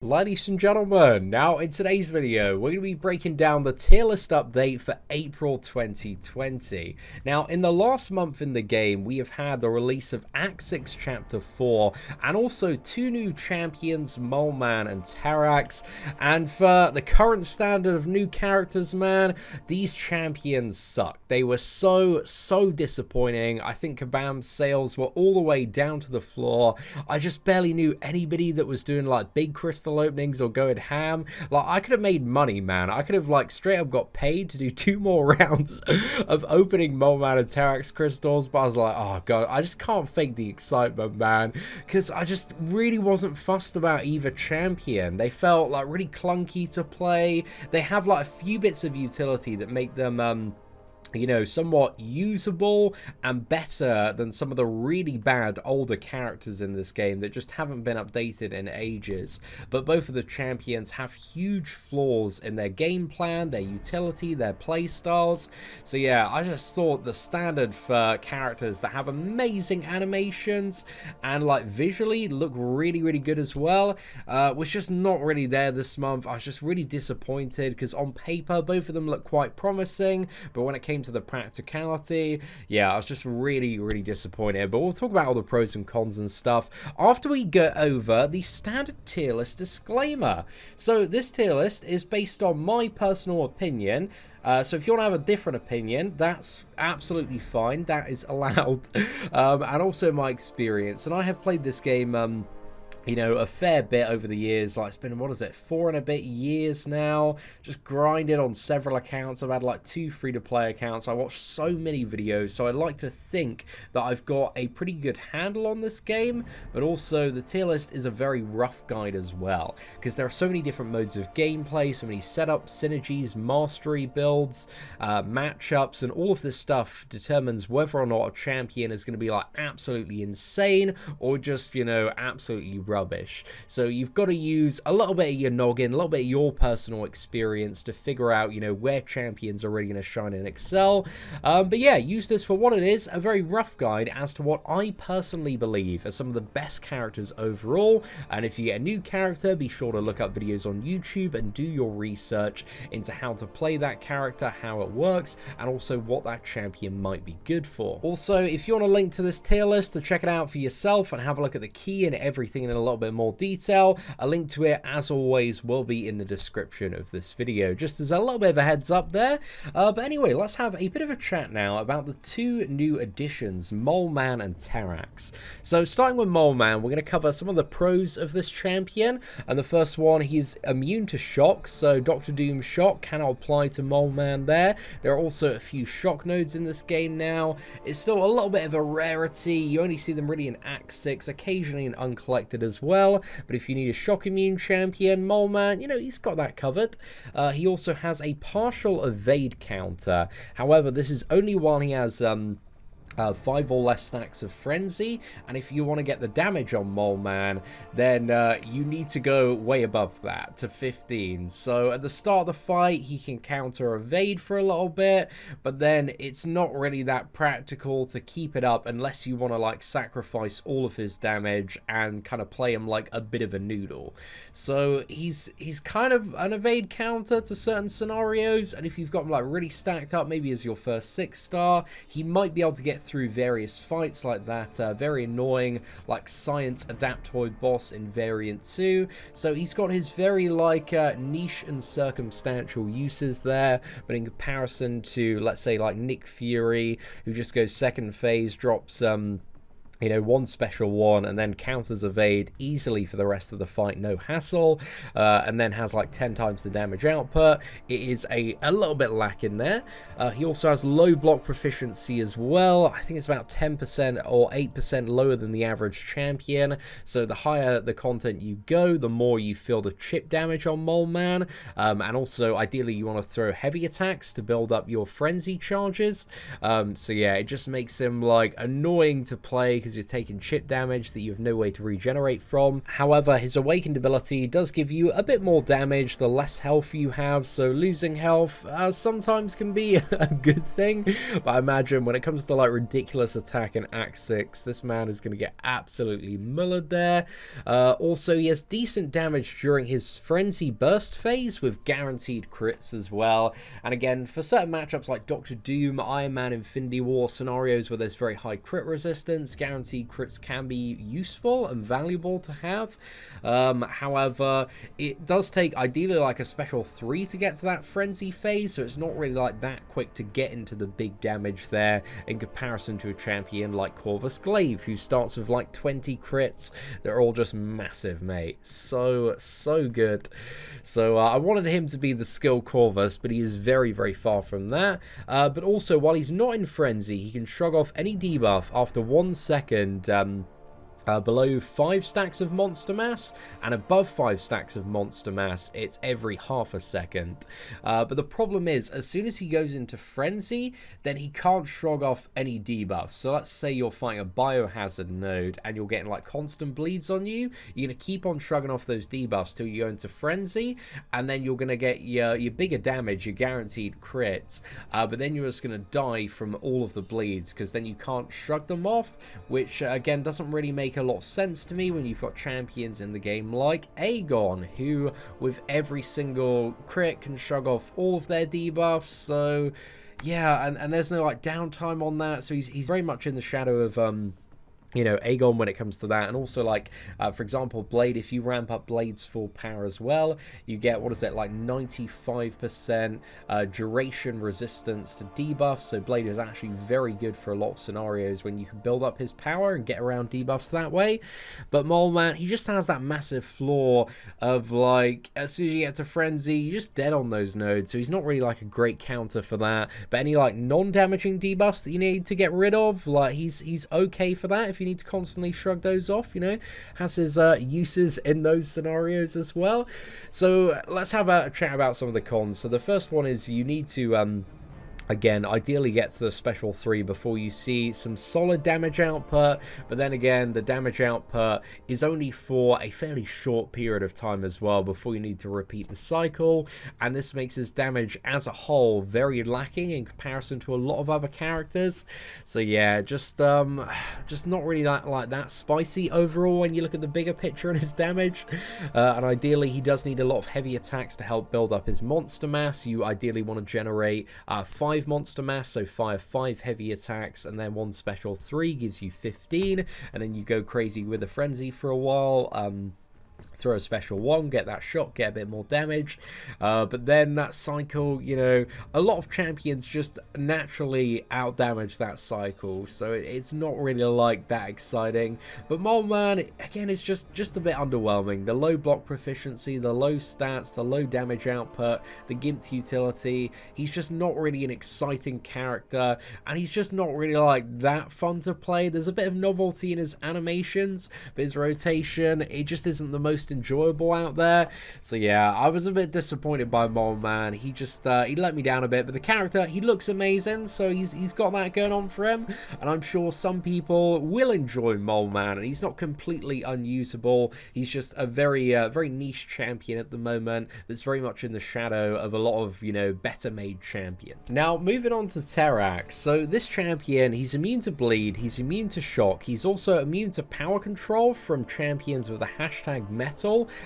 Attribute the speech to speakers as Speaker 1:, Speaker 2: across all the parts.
Speaker 1: Ladies and gentlemen, now in today's video, we're going to be breaking down the tier list update for April 2020. Now, in the last month in the game, we have had the release of Act 6 Chapter 4, and also two new champions, Mole Man and Terrax. And for the current standard of new characters, man, these champions suck. They were so disappointing. I think Kabam's sales were all the way down to the floor. I just barely knew anybody that was doing like big crystal openings or going ham. Like, I could have made money, man. I could have like straight up got paid to do 2 more rounds of opening Mole Man and Terrax crystals, but I was like, oh god, I just can't fake the excitement, man, because I just really wasn't fussed about either champion. They felt like really clunky to play. They have like a few bits of utility that make them you know, somewhat usable and better than some of the really bad older characters in this game that just haven't been updated in ages. But both of the champions have huge flaws in their game plan, their utility, their play styles. So yeah, I just thought the standard for characters that have amazing animations and like visually look really good as well was just not really there this month. I was just really disappointed because on paper both of them look quite promising, but when it came to the practicality, yeah, I was just really disappointed. But we'll talk about all the pros and cons and stuff after we go over the standard tier list disclaimer. So this tier list is based on my personal opinion. So if you want to have a different opinion, that's absolutely fine. That is allowed. And also my experience. And I have played this game you know, a fair bit over the years. Like, it's been, what is it, 4 and a bit years now, just grinded on several accounts. I've had like 2 free-to-play accounts. I watched so many videos, so I like to think that I've got a pretty good handle on this game. But also the tier list is a very rough guide as well, because there are so many different modes of gameplay, so many setups, synergies, mastery builds, matchups, and all of this stuff determines whether or not a champion is going to be like absolutely insane or just, you know, absolutely rubbish. So you've got to use a little bit of your noggin, a little bit of your personal experience to figure out, you know, where champions are really going to shine and excel. But yeah, use this for what it is, a very rough guide as to what I personally believe are some of the best characters overall. And if you get a new character, be sure to look up videos on YouTube and do your research into how to play that character, how it works, and also what that champion might be good for. Also, if you want a link to this tier list to check it out for yourself and have a look at the key and everything in a little bit more detail, a link to it, as always, will be in the description of this video, just as a little bit of a heads up there. But anyway, let's have a bit of a chat now about the 2 new additions, Mole Man and Terrax. So starting with Mole Man, we're going to cover some of the pros of this champion, and the first one, he's immune to shock, so Dr. Doom's shock cannot apply to Mole Man there. There are also a few shock nodes in this game now. It's still a little bit of a rarity. You only see them really in Act 6, occasionally in Uncollected as well, but if you need a shock immune champion, Mole Man, you know, he's got that covered. He also has a partial evade counter. However, this is only while he has 5 or less stacks of Frenzy, and if you want to get the damage on Mole Man, then you need to go way above that to 15. So at the start of the fight, he can counter evade for a little bit, but then it's not really that practical to keep it up unless you want to like sacrifice all of his damage and kind of play him like a bit of a noodle. So he's kind of an evade counter to certain scenarios, and if you've got him like really stacked up, maybe as your first 6-star, he might be able to get through various fights like that. Very annoying like Science Adaptoid boss in Variant 2. So he's got his very like niche and circumstantial uses there, but in comparison to, let's say, like Nick Fury, who just goes second phase, drops you know, 1 special 1 and then counters evade easily for the rest of the fight, no hassle, and then has like 10 times the damage output. It is a little bit lacking there. He also has low block proficiency as well. I think it's about 10% or 8% lower than the average champion. So the higher the content you go, the more you feel the chip damage on Mole Man. And also, ideally, you want to throw heavy attacks to build up your frenzy charges. So yeah, it just makes him like annoying to play, because you're taking chip damage that you have no way to regenerate from. However, his awakened ability does give you a bit more damage the less health you have, so losing health sometimes can be a good thing, but I imagine when it comes to like ridiculous attack in Act 6, this man is going to get absolutely mullered there. Also, he has decent damage during his Frenzy Burst phase with guaranteed crits as well, and again, for certain matchups like Doctor Doom, Iron Man, Infinity War, scenarios where there's very high crit resistance, guaranteed crits can be useful and valuable to have. However, it does take ideally like a special 3 to get to that Frenzy phase, so it's not really like that quick to get into the big damage there in comparison to a champion like Corvus Glaive, who starts with like 20 crits. They're all just massive, mate. So good. So I wanted him to be the skill Corvus, but he is very far from that. But also, while he's not in Frenzy, he can shrug off any debuff after 1 second below 5 stacks of monster mass, and above 5 stacks of monster mass, it's every half a second. But the problem is, as soon as he goes into Frenzy, then he can't shrug off any debuffs. So let's say you're fighting a Biohazard node, and you're getting like constant bleeds on you, you're going to keep on shrugging off those debuffs till you go into Frenzy, and then you're going to get your bigger damage, your guaranteed crits, but then you're just going to die from all of the bleeds, because then you can't shrug them off, which again doesn't really make a lot of sense to me when you've got champions in the game like Aegon, who with every single crit can shrug off all of their debuffs. So yeah, and there's no like downtime on that, so he's very much in the shadow of you know, Aegon when it comes to that. And also like for example, Blade, if you ramp up Blade's full power as well, you get, what is it, like 95% duration resistance to debuffs. So Blade is actually very good for a lot of scenarios when you can build up his power and get around debuffs that way. But Mole Man, he just has that massive flaw of like, as soon as you get to Frenzy, you're just dead on those nodes, so he's not really like a great counter for that. But any like non-damaging debuffs that you need to get rid of, like he's okay for that. If you need to constantly shrug those off, you know, has his uses in those scenarios as well. So let's have a chat about some of the cons. So the first one is you need to again, ideally get to the special 3 before you see some solid damage output, but then again, the damage output is only for a fairly short period of time as well before you need to repeat the cycle, and this makes his damage as a whole very lacking in comparison to a lot of other characters. So yeah, just not really like that spicy overall when you look at the bigger picture and his damage. And ideally, he does need a lot of heavy attacks to help build up his monster mass. You ideally want to generate 5 monster mass, so fire 5 heavy attacks, and then 1 special 3 gives you 15, and then you go crazy with a frenzy for a while. Throw a special 1, get that shot, get a bit more damage, but then that cycle, you know, a lot of champions just naturally out damage that cycle, so it's not really like that exciting. But Mole Man, again, is just a bit underwhelming. The low block proficiency, the low stats, the low damage output, the gimped utility, he's just not really an exciting character, and he's just not really like that fun to play. There's a bit of novelty in his animations, but his rotation, it just isn't the most enjoyable out there. So yeah, I was a bit disappointed by Mole Man. He just he let me down a bit, but the character, he looks amazing, so he's got that going on for him, and I'm sure some people will enjoy Mole Man, and he's not completely unusable. He's just a very niche champion at the moment that's very much in the shadow of a lot of, you know, better made champions. Now moving on to Terrax. So this champion, he's immune to bleed, he's immune to shock, he's also immune to power control from champions with a hashtag metal,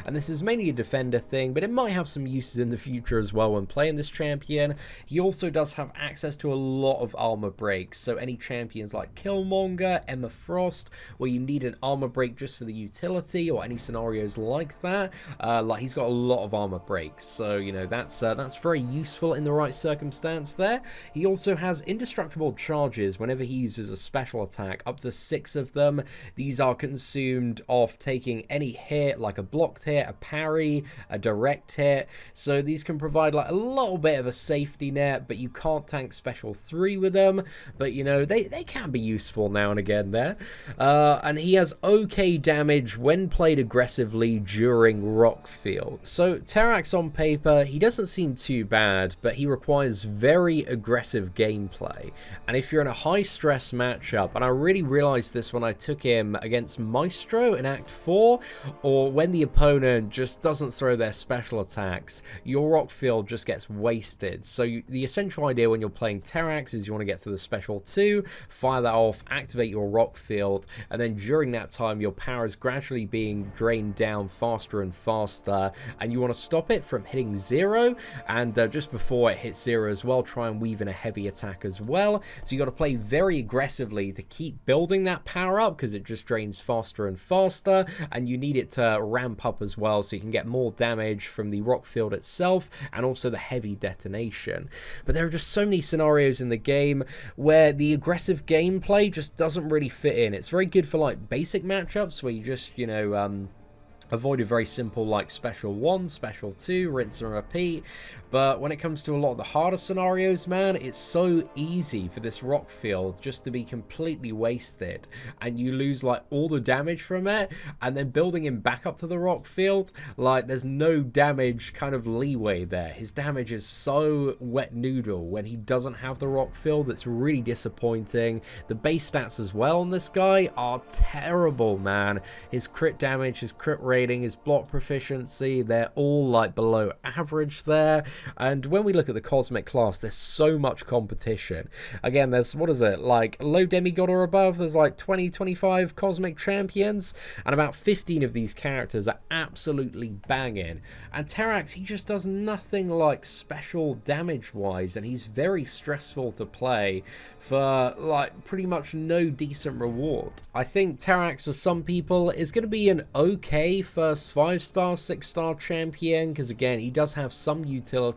Speaker 1: and this is mainly a defender thing, but it might have some uses in the future as well when playing this champion. He also does have access to a lot of armor breaks, so any champions like Killmonger, Emma Frost, where you need an armor break just for the utility, or any scenarios like that, like he's got a lot of armor breaks, so you know, that's very useful in the right circumstance there. He also has indestructible charges whenever he uses a special attack, up to 6 of them. These are consumed off taking any hit, like like a blocked hit, a parry, a direct hit. So these can provide like a little bit of a safety net, but you can't tank special 3 with them. But you know, they can be useful now and again there. And he has okay damage when played aggressively during rock field. So Terrax on paper, he doesn't seem too bad, but he requires very aggressive gameplay. And if you're in a high stress matchup, and I really realized this when I took him against Maestro in Act 4, or when the opponent just doesn't throw their special attacks, your rock field just gets wasted. So the essential idea when you're playing Terrax is you want to get to the special 2, fire that off, activate your rock field, and then during that time your power is gradually being drained down faster and faster, and you want to stop it from hitting 0, and just before it hits 0 as well, try and weave in a heavy attack as well. So you got to play very aggressively to keep building that power up, because it just drains faster and faster, and you need it to ramp up as well so you can get more damage from the rock field itself and also the heavy detonation. But there are just so many scenarios in the game where the aggressive gameplay just doesn't really fit in. It's very good for like basic matchups where you just, you know, avoid a very simple like special 1, special 2, rinse and repeat. But when it comes to a lot of the harder scenarios, man, it's so easy for this rock field just to be completely wasted, and you lose like all the damage from it, and then building him back up to the rock field, like there's no damage kind of leeway there. His damage is so wet noodle when he doesn't have the rock field. That's really disappointing. The base stats as well on this guy are terrible, man. His crit damage, his crit rating, his block proficiency, they're all like below average there. And when we look at the cosmic class, there's so much competition. Again, there's, what is it, like low demigod or above, there's like 20-25 cosmic champions, and about 15 of these characters are absolutely banging. And Terrax, he just does nothing like special damage wise, and he's very stressful to play for like pretty much no decent reward. I think Terrax for some people is going to be an okay first 5-star, 6-star champion, because again, he does have some utility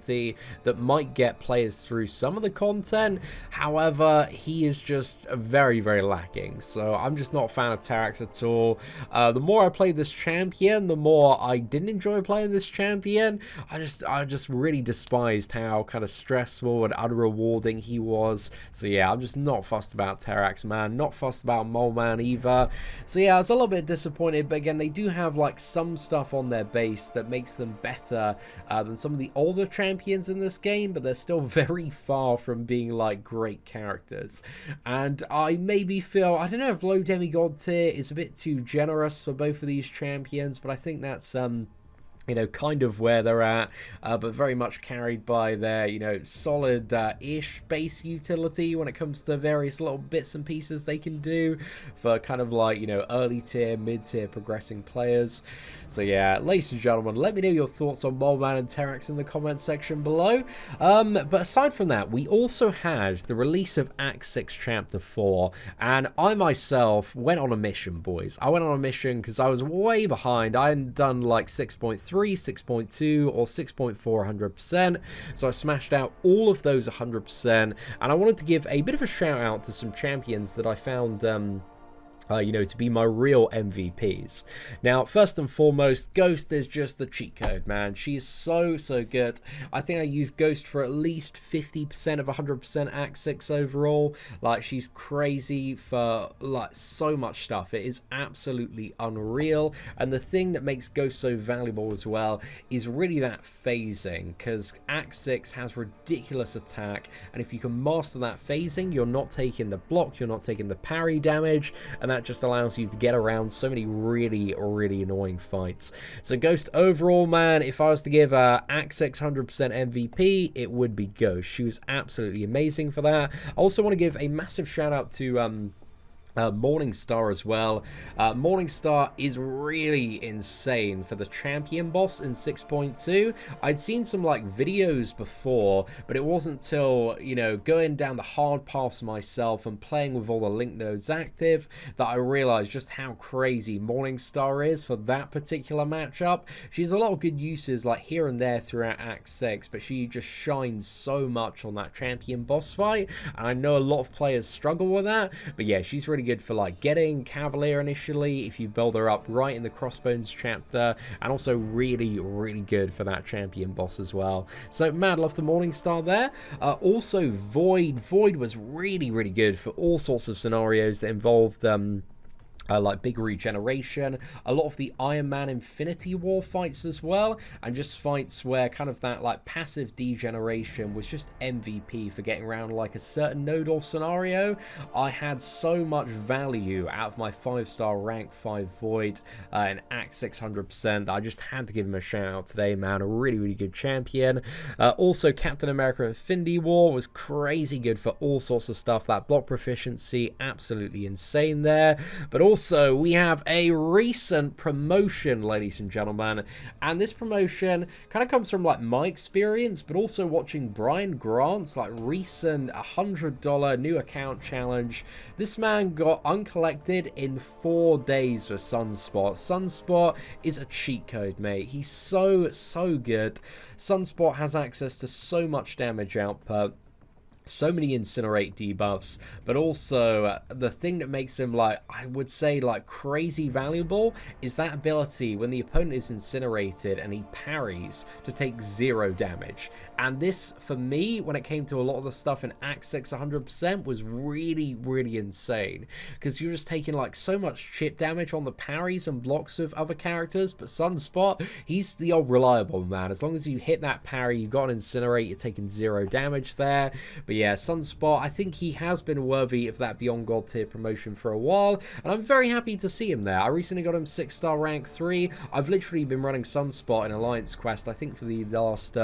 Speaker 1: that might get players through some of the content. However, he is just very, very lacking. So I'm just not a fan of Terrax at all. The more I played this champion, the more I didn't enjoy playing this champion. I just really despised how kind of stressful and unrewarding he was. So yeah, I'm just not fussed about Terrax, man. Not fussed about Mole Man either. So yeah, I was a little bit disappointed, but again, they do have like some stuff on their base that makes them better than some of the older champions in this game, but they're still very far from being like great characters. And I maybe feel, I don't know if low demigod tier is a bit too generous for both of these champions, but I think that's you know, kind of where they're at, but very much carried by their, you know, solid-ish base utility when it comes to various little bits and pieces they can do for kind of like, you know, early tier, mid-tier progressing players. So yeah, ladies and gentlemen, let me know your thoughts on Mole Man and Terrax in the comments section below. But aside from that, we also had the release of Act 6 Chapter 4, and I myself went on a mission, boys. I went on a mission because I was way behind. I hadn't done like 6.3, 6.2 or 6.4 100%, so I smashed out all of those 100%, and I wanted to give a bit of a shout out to some champions that I found you know, to be my real MVPs. Now, first and foremost, Ghost is just the cheat code, man. She is so good. I think I used Ghost for at least 50% of 100% Act 6 overall. Like, she's crazy for like so much stuff. It is absolutely unreal, and the thing that makes Ghost so valuable as well is really that phasing, because Act 6 has ridiculous attack, and if you can master that phasing, you're not taking the block, you're not taking the parry damage, and that just allows you to get around so many really annoying fights. So Ghost overall, man, if I was to give Act 6 100% MVP, it would be Ghost. She was absolutely amazing for that. I also want to give a massive shout out to Morningstar as well. Morningstar is really insane for the champion boss in 6.2. I'd seen some like videos before, but it wasn't till, you know, going down the hard paths myself and playing with all the link nodes active that I realized just how crazy Morningstar is for that particular matchup. She has a lot of good uses like here and there throughout Act 6, but she just shines so much on that champion boss fight, and I know a lot of players struggle with that, but yeah, she's really really good for like getting Cavalier initially if you build her up right in the Crossbones chapter, and also really, really good for that champion boss as well. So mad love to Morningstar there. Also Void was really, really good for all sorts of scenarios that involved like big regeneration, a lot of the Iron Man Infinity War fights as well, and just fights where kind of that like passive degeneration was just MVP for getting around like a certain node or scenario. I had so much value out of my 5-star rank 5 Void in Act 600%. I just had to give him a shout out today, man. A really, really good champion. Also Captain America Infinity War was crazy good for all sorts of stuff. That block proficiency, absolutely insane there. But also we have a recent promotion, ladies and gentlemen, and this promotion kind of comes from like my experience, but also watching Brian Grant's like recent $100 new account challenge. This man got uncollected in 4 days for Sunspot. Sunspot is a cheat code, mate. He's so good. Sunspot has access to so much damage output, so many incinerate debuffs, but also the thing that makes him, like, I would say, like, crazy valuable is that ability when the opponent is incinerated and he parries to take 0 damage. And this, for me, when it came to a lot of the stuff in Act 6 100%, was really, really insane, because you're just taking like so much chip damage on the parries and blocks of other characters. But Sunspot, he's the old reliable man. As long as you hit that parry, you've got an incinerate, you're taking 0 damage there. But yeah, Sunspot, I think he has been worthy of that Beyond God tier promotion for a while, and I'm very happy to see him there. I recently got him 6-star rank 3. I've literally been running Sunspot in Alliance Quest, I think for the last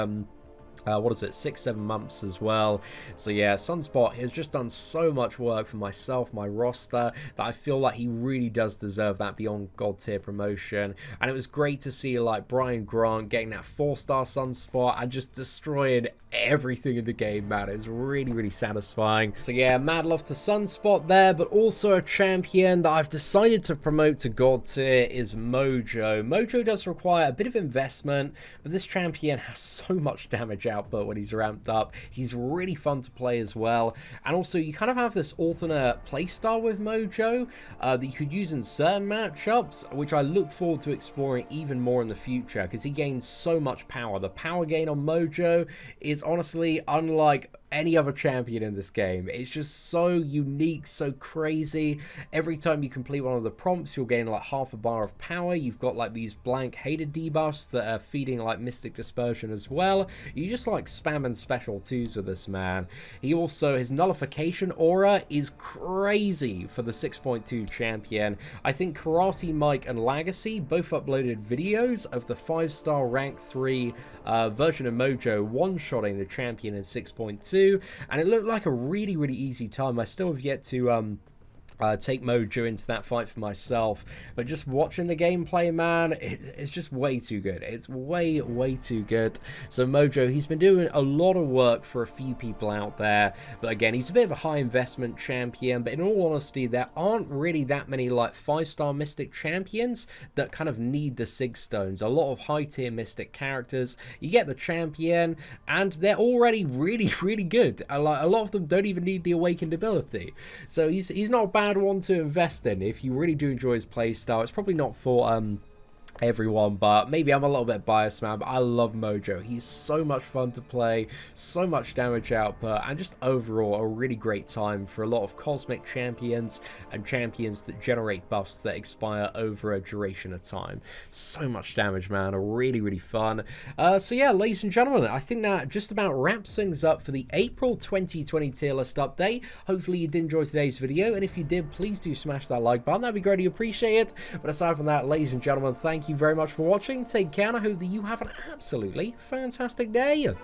Speaker 1: what is it, 6-7 months as well. So yeah, Sunspot has just done so much work for myself, my roster, that I feel like he really does deserve that Beyond God tier promotion. And it was great to see like Brian Grant getting that 4-star Sunspot and just destroying everything in the game, man. It was really, really satisfying. So yeah, mad love to Sunspot there, but also a champion that I've decided to promote to God tier is Mojo. Mojo does require a bit of investment, but this champion has so much damage output when he's ramped up. He's really fun to play as well, and also you kind of have this alternate playstyle with Mojo that you could use in certain matchups, which I look forward to exploring even more in the future, because he gains so much power. The power gain on Mojo is honestly unlike any other champion in this game. It's just so unique, so crazy. Every time you complete one of the prompts, you'll gain like half a bar of power. You've got like these blank hated debuffs that are feeding like Mystic Dispersion as well. You just like spamming special 2s with this man. He also, his nullification aura is crazy for the 6.2 champion. I think Karate Mike and Legacy both uploaded videos of the 5-star rank 3 version of Mojo one-shotting the champion in 6.2. And it looked like a really, really easy time. I still have yet to take Mojo into that fight for myself, but just watching the gameplay, man, it's just way too good. It's way too good. So Mojo, he's been doing a lot of work for a few people out there, but again, he's a bit of a high investment champion. But in all honesty, there aren't really that many like 5-star Mystic champions that kind of need the Sig Stones. A lot of high tier Mystic characters, you get the champion and they're already really, really good. A lot of them don't even need the awakened ability, so he's not a bad one to invest in if you really do enjoy his playstyle. It's probably not for everyone, but maybe I'm a little bit biased, man, but I love Mojo. He's so much fun to play, so much damage output, and just overall a really great time for a lot of cosmic champions and champions that generate buffs that expire over a duration of time. So much damage, man. Really fun. So yeah, ladies and gentlemen, I think that just about wraps things up for the April 2020 tier list update. Hopefully you did enjoy today's video, and if you did, please do smash that like button. That'd be greatly appreciated. But aside from that, ladies and gentlemen, thank you very much for watching. Take care, and I hope that you have an absolutely fantastic day.